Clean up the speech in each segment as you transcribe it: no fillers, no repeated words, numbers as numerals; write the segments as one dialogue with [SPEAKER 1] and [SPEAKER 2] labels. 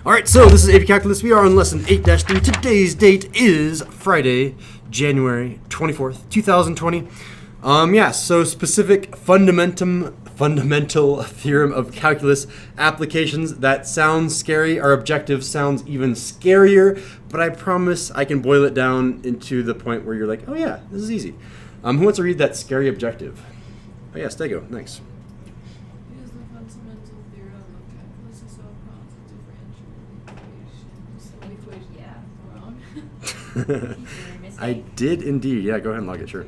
[SPEAKER 1] All right, so this is AP Calculus. We are on lesson 8-3. Today's date is Friday, January 24th, 2020. So specific fundamental theorem of calculus applications. That sounds scary. Our objective sounds even scarier, but I promise I can boil it down into the point where you're like, oh yeah, this is easy. Who wants to read that scary objective? Oh yeah, Stego, thanks.
[SPEAKER 2] Use the fundamental theorem of calculus to solve problems with differential equations. Yeah, wrong.
[SPEAKER 1] I did indeed. Yeah, go ahead and log it, sure.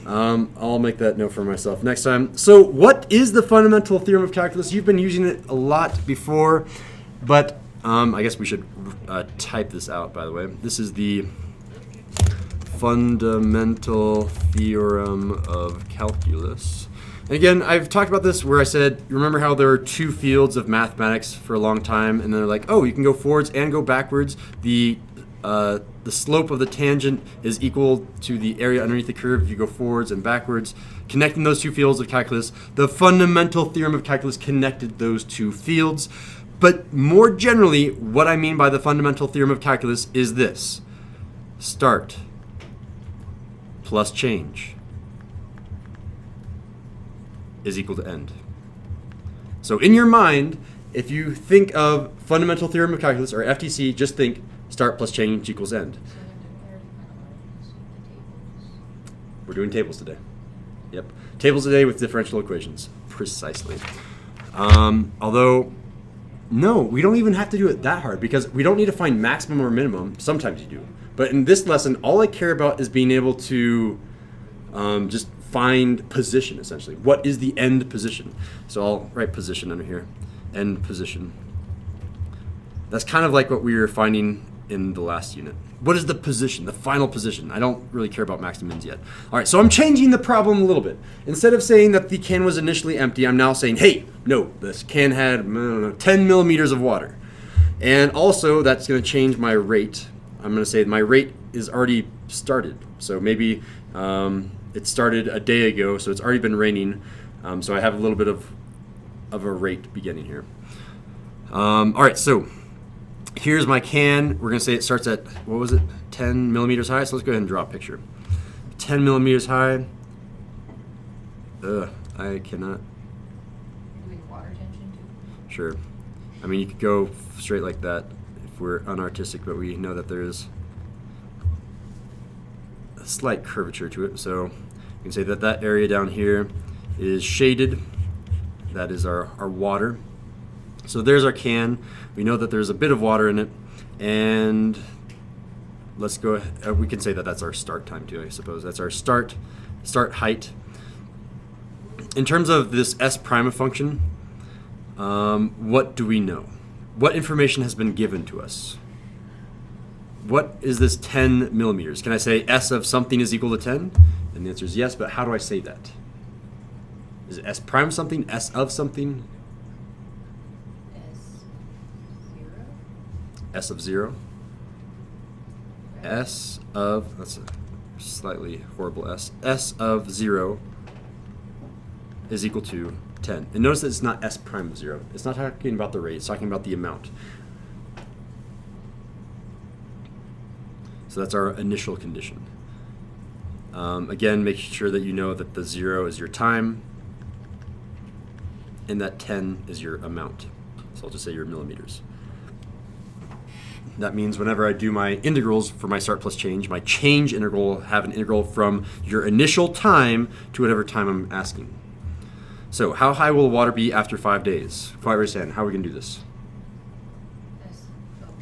[SPEAKER 1] I'll make that note for myself next time. So what is the fundamental theorem of calculus? You've been using it a lot before, but I guess we should type this out, by the way. This is the fundamental theorem of calculus. And again, I've talked about this where I said, you remember how there were two fields of mathematics for a long time, and then they're like, oh, you can go forwards and go backwards. The slope of the tangent is equal to the area underneath the curve if you go forwards and backwards. Connecting those two fields of calculus, the fundamental theorem of calculus connected those two fields. But more generally, what I mean by the fundamental theorem of calculus is this. Start plus change is equal to end. So in your mind, if you think of fundamental theorem of calculus, or FTC, just think start plus change equals end. We're doing tables today. Yep. Tables today with differential equations. Precisely. Although, no, we don't even have to do it that hard because we don't need to find maximum or minimum. Sometimes you do. But in this lesson, all I care about is being able to just find position, essentially. What is the end position? So I'll write position under here. End position. That's kind of like what we were finding in the last unit. What is the position, the final position? I don't really care about max and mins yet. All right, so I'm changing the problem a little bit. Instead of saying that the can was initially empty, I'm now saying, hey, no, this can had 10 millimeters of water. And also, that's going to change my rate. I'm going to say my rate is already started. So maybe it started a day ago, so it's already been raining. So I have a little bit of a rate beginning here. All right, so here's my can. We're going to say it starts at, 10 millimeters high? So let's go ahead and draw a picture. 10 millimeters high. I cannot.
[SPEAKER 2] Doing water tension too?
[SPEAKER 1] Sure. I mean, you could go straight like that if we're unartistic, but we know that there is a slight curvature to it. So you can say that that area down here is shaded. That is our water. So there's our can. We know that there's a bit of water in it, and let's go. We can say that that's our start time too, I suppose. That's our start height. In terms of this S prime function, what do we know? What information has been given to us? What is this 10 millimeters? Can I say S of something is equal to 10? And the answer is yes, but how do I say that? Is it S prime something, S of something? S of 0. S of, that's a slightly horrible S. S of 0 is equal to 10. And notice that it's not S prime of 0. It's not talking about the rate, it's talking about the amount. So that's our initial condition. Again, make sure that you know that the 0 is your time and that 10 is your amount. So I'll just say your millimeters. That means whenever I do my integrals for my start plus change, my change integral will have an integral from your initial time to whatever time I'm asking. So how high will the water be after 5 days? Quiet raise hand. How are we going to do this?
[SPEAKER 2] S of 5.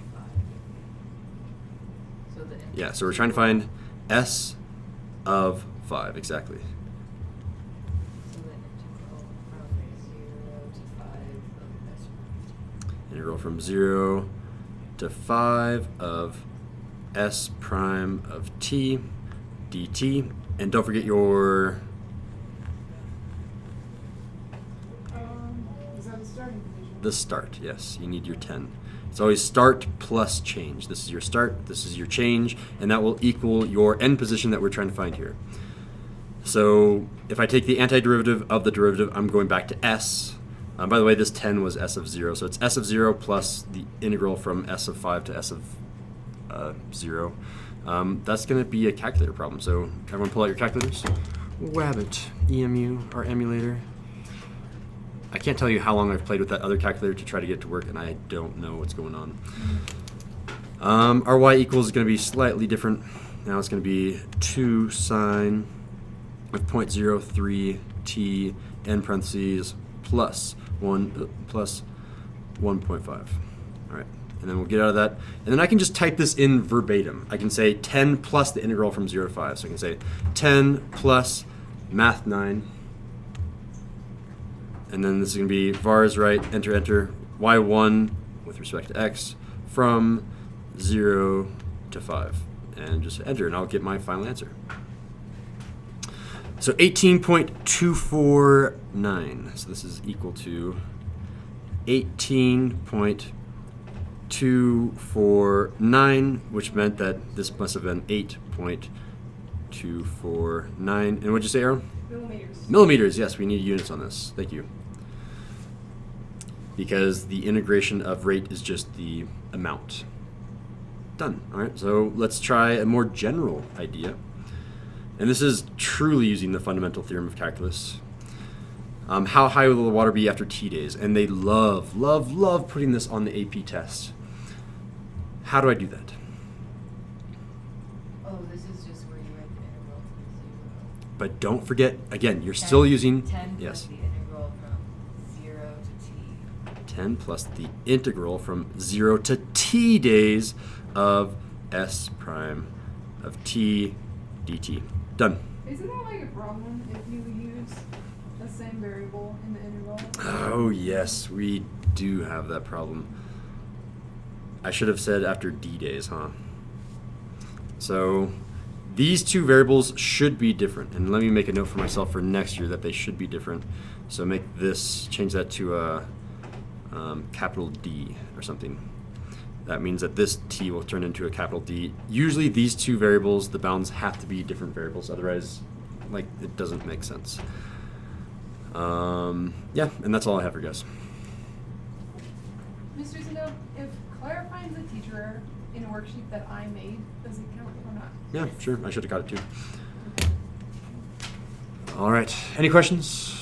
[SPEAKER 2] So
[SPEAKER 1] Yeah, so we're trying to find S of 5, exactly.
[SPEAKER 2] So the integral from 0 to 5 of S prime of
[SPEAKER 1] t dt. And don't forget your...
[SPEAKER 2] Is that the starting condition?
[SPEAKER 1] The start, yes. You need your 10. It's always start plus change. This is your start, this is your change, and that will equal your end position that we're trying to find here. So if I take the antiderivative of the derivative, I'm going back to S. By the way, this 10 was s of 0, so it's s of 0 plus the integral from s of 5 to s of 0. That's going to be a calculator problem. So everyone pull out your calculators. Wabbit, EMU, our emulator. I can't tell you how long I've played with that other calculator to try to get it to work, and I don't know what's going on. Our y equals is going to be slightly different. Now it's going to be 2 sine of 0.03 t n parentheses plus 1.5. All right, and then we'll get out of that. And then I can just type this in verbatim. I can say 10 plus the integral from 0 to 5. So I can say 10 plus math 9. And then this is going to be var is right, enter, enter, y1 with respect to x from 0 to 5. And just enter, and I'll get my final answer. So 18.249. So this is equal to 18.249, which meant that this must have been 8.249. And what'd you say, Aaron?
[SPEAKER 3] Millimeters.
[SPEAKER 1] Millimeters, yes, we need units on this. Thank you. Because the integration of rate is just the amount. Done. All right, so let's try a more general idea. And this is truly using the fundamental theorem of calculus. How high will the water be after t days? And they love, love, love putting this on the AP test. How do I do that?
[SPEAKER 3] Oh, this is just where you write the integral from 0.
[SPEAKER 1] But don't forget, again, you're still using
[SPEAKER 3] 10
[SPEAKER 1] yes.
[SPEAKER 3] plus the integral from 0 to t.
[SPEAKER 1] 10 plus the integral from 0 to t days of s prime of t dt. Done.
[SPEAKER 4] Isn't that like a problem if you use the same variable in the integral?
[SPEAKER 1] Oh yes, we do have that problem. I should have said after d days, huh? So these two variables should be different. And let me make a note for myself for next year that they should be different. So make this, change that to a capital D or something. That means that this t will turn into a capital D. Usually these two variables, the bounds have to be different variables, otherwise like it doesn't make sense. Yeah, and that's all I have for you guys.
[SPEAKER 4] Mr. Zeno, if Claire finds a teacher error in a worksheet that I made, does it count or not?
[SPEAKER 1] Yeah, sure, I should have got it too. All right, any questions?